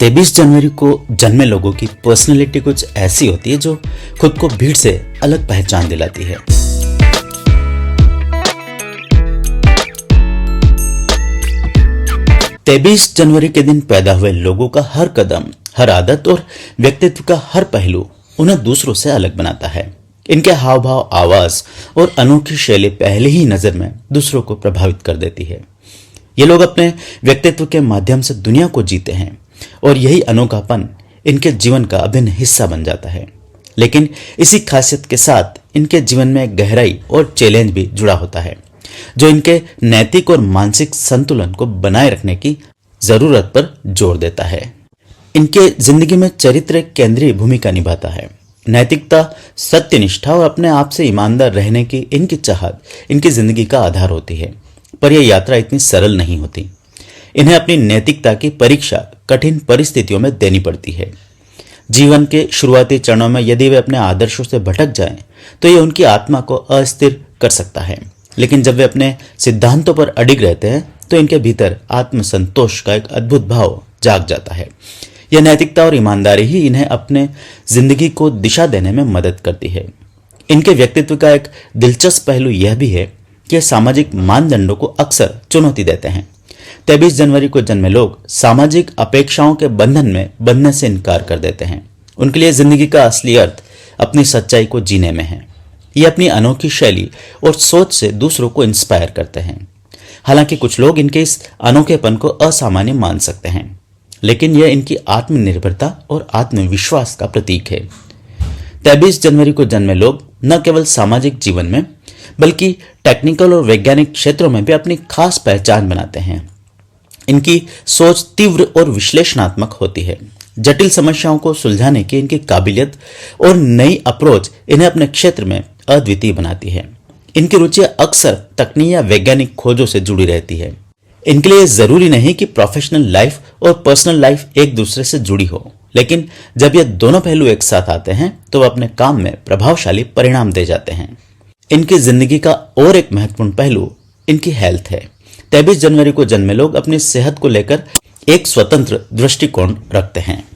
23 जनवरी को जन्मे लोगों की पर्सनैलिटी कुछ ऐसी होती है जो खुद को भीड़ से अलग पहचान दिलाती है। तेईस जनवरी के दिन पैदा हुए लोगों का हर कदम, हर आदत और व्यक्तित्व का हर पहलू उन्हें दूसरों से अलग बनाता है। इनके हाव भाव, आवाज और अनोखी शैली पहले ही नजर में दूसरों को प्रभावित कर देती है। ये लोग अपने व्यक्तित्व के माध्यम से दुनिया को जीते हैं और यही अनोखापन इनके जीवन का अभिन्न हिस्सा बन जाता है। लेकिन इसी खासियत के साथ इनके जीवन में गहराई और चैलेंज भी जुड़ा होता है, जो इनके नैतिक और मानसिक संतुलन को बनाए रखने की जरूरत पर जोर देता है। इनके जिंदगी में चरित्र एक केंद्रीय भूमिका निभाता है। नैतिकता, सत्यनिष्ठा और अपने आप से ईमानदार रहने की इनकी चाहत इनकी जिंदगी का आधार होती है। पर यह यात्रा इतनी सरल नहीं होती। इन्हें अपनी नैतिकता की परीक्षा कठिन परिस्थितियों में देनी पड़ती है। जीवन के शुरुआती चरणों में यदि वे अपने आदर्शों से भटक जाएं, तो यह उनकी आत्मा को अस्थिर कर सकता है। लेकिन जब वे अपने सिद्धांतों पर अडिग रहते हैं, तो इनके भीतर आत्मसंतोष का एक अद्भुत भाव जाग जाता है। यह नैतिकता और ईमानदारी ही इन्हें अपने जिंदगी को दिशा देने में मदद करती है। इनके व्यक्तित्व का एक दिलचस्प पहलू यह भी है कि सामाजिक मानदंडों को अक्सर चुनौती देते हैं। 23 जनवरी को जन्मे लोग सामाजिक अपेक्षाओं के बंधन में बंधने से इनकार कर देते हैं। उनके लिए जिंदगी का असली अर्थ अपनी सच्चाई को जीने में है। ये अपनी अनोखी शैली और सोच से दूसरों को इंस्पायर करते हैं। हालांकि कुछ लोग इनके इस अनोखेपन को असामान्य मान सकते हैं, लेकिन यह इनकी आत्मनिर्भरता और आत्मविश्वास का प्रतीक है। 23 जनवरी को जन्मे लोग न केवल सामाजिक जीवन में बल्कि टेक्निकल और वैज्ञानिक क्षेत्रों में भी अपनी खास पहचान बनाते हैं। इनकी सोच तीव्र और विश्लेषणात्मक होती है। जटिल समस्याओं को सुलझाने की इनकी काबिलियत और नई अप्रोच इन्हें अपने क्षेत्र में अद्वितीय बनाती है। इनकी रुचियां अक्सर तकनीक या वैज्ञानिक खोजों से जुड़ी रहती है। इनके लिए जरूरी नहीं कि प्रोफेशनल लाइफ और पर्सनल लाइफ एक दूसरे से जुड़ी हो, लेकिन जब ये दोनों पहलू एक साथ आते हैं तो वह अपने काम में प्रभावशाली परिणाम दे जाते हैं। इनकी जिंदगी का और एक महत्वपूर्ण पहलू इनकी हेल्थ है। 23 जनवरी को जन्मे लोग अपनी सेहत को लेकर एक स्वतंत्र दृष्टिकोण रखते हैं।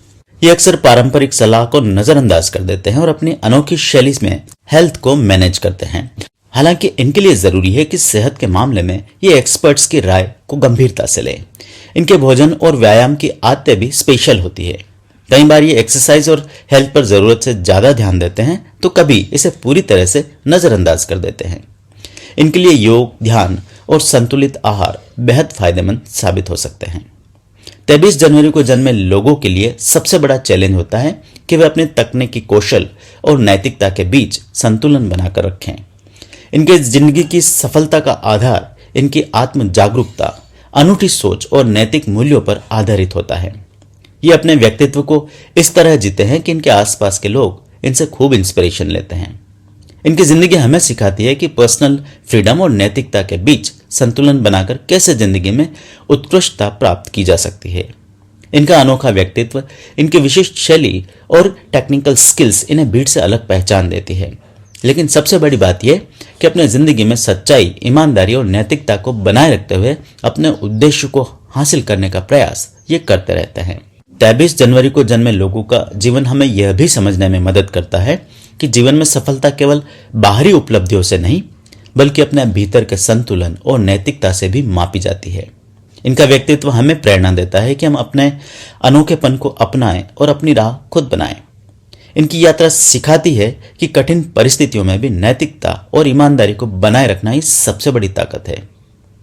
ये अक्सर पारंपरिक सलाह को नजरअंदाज कर देते हैं और अपनी अनोखी शैली में हेल्थ को मैनेज करते हैं। हालांकि इनके लिए जरूरी है कि सेहत के मामले में ये एक्सपर्ट्स की राय को गंभीरता से लें। इनके भोजन और व्यायाम की आदतें भी स्पेशल होती है। कई बार ये एक्सरसाइज और हेल्थ पर जरूरत से ज्यादा ध्यान देते हैं, तो कभी इसे पूरी तरह से नजरअंदाज कर देते हैं। इनके लिए योग, ध्यान और संतुलित आहार बेहद फायदेमंद साबित हो सकते हैं। 23 जनवरी को जन्मे लोगों के लिए सबसे बड़ा चैलेंज होता है कि वे अपने तकनीकी कौशल और नैतिकता के बीच संतुलन बनाकर रखें। इनके जिंदगी की सफलता का आधार इनकी आत्म जागरूकता, अनूठी सोच और नैतिक मूल्यों पर आधारित होता है। ये अपने व्यक्तित्व को इस तरह जीते हैं कि इनके आसपास के लोग इनसे खूब इंस्पिरेशन लेते हैं। इनकी जिंदगी हमें सिखाती है कि पर्सनल फ्रीडम और नैतिकता के बीच संतुलन बनाकर कैसे जिंदगी में उत्कृष्टता प्राप्त की जा सकती है। इनका अनोखा व्यक्तित्व, इनकी विशिष्ट शैली और टेक्निकल स्किल्स इन्हें भीड़ से अलग पहचान देती है। लेकिन सबसे बड़ी बात यह कि अपने जिंदगी में सच्चाई, ईमानदारी और नैतिकता को बनाए रखते हुए अपने उद्देश्य को हासिल करने का प्रयास ये करते रहते हैं। 23 जनवरी को जन्मे लोगों का जीवन हमें यह भी समझने में मदद करता है कि जीवन में सफलता केवल बाहरी उपलब्धियों से नहीं, बल्कि अपने भीतर के संतुलन और नैतिकता से भी मापी जाती है। इनका व्यक्तित्व हमें प्रेरणा देता है कि हम अपने अनोखेपन को अपनाएं और अपनी राह खुद बनाएं। इनकी यात्रा सिखाती है कि कठिन परिस्थितियों में भी नैतिकता और ईमानदारी को बनाए रखना ही सबसे बड़ी ताकत है।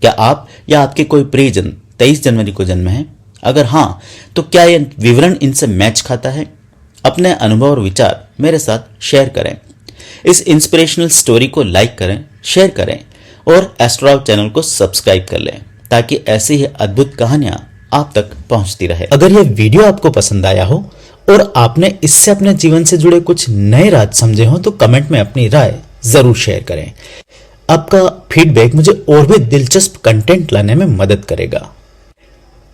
क्या आप या आपके कोई प्रियजन 23 जनवरी को जन्मे हैं? अगर हाँ, तो क्या यह विवरण इनसे मैच खाता है? अपने अनुभव और विचार मेरे साथ शेयर करें। इस इंस्पिरेशनल स्टोरी को लाइक करें, शेयर करें और एस्ट्रोलॉग चैनल को सब्सक्राइब कर लें, ताकि ऐसी ही अद्भुत कहानियां आप तक पहुंचती रहे। अगर यह वीडियो आपको पसंद आया हो और आपने इससे अपने जीवन से जुड़े कुछ नए राज समझे हो, तो कमेंट में अपनी राय जरूर शेयर करें। आपका फीडबैक मुझे और भी दिलचस्प कंटेंट लाने में मदद करेगा।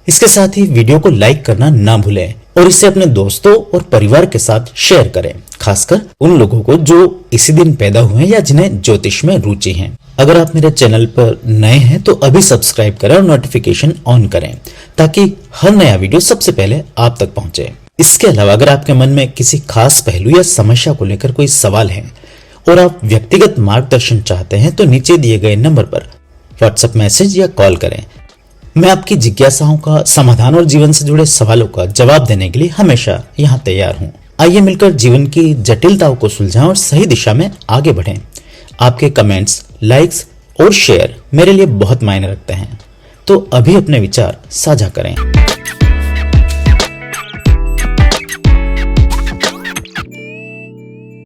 इसके साथ ही वीडियो को लाइक करना ना भूलें और इसे अपने दोस्तों और परिवार के साथ शेयर करें, खासकर उन लोगों को जो इसी दिन पैदा हुए या जिन्हें ज्योतिष में रुचि है। अगर आप मेरे चैनल पर नए हैं तो अभी सब्सक्राइब करें और नोटिफिकेशन ऑन करें ताकि हर नया वीडियो सबसे पहले आप तक पहुंचे। इसके अलावा अगर आपके मन में किसी खास पहलू या समस्या को लेकर कोई सवाल है और आप व्यक्तिगत मार्गदर्शन चाहते हैं तो नीचे दिए गए नंबर पर व्हाट्सएप मैसेज या कॉल करें। मैं आपकी जिज्ञासाओं का समाधान और जीवन से जुड़े सवालों का जवाब देने के लिए हमेशा यहाँ तैयार हूँ। आइए मिलकर जीवन की जटिलताओं को सुलझाएं और सही दिशा में आगे बढ़ें। आपके कमेंट्स, लाइक्स और शेयर मेरे लिए बहुत मायने रखते हैं, तो अभी अपने विचार साझा करें।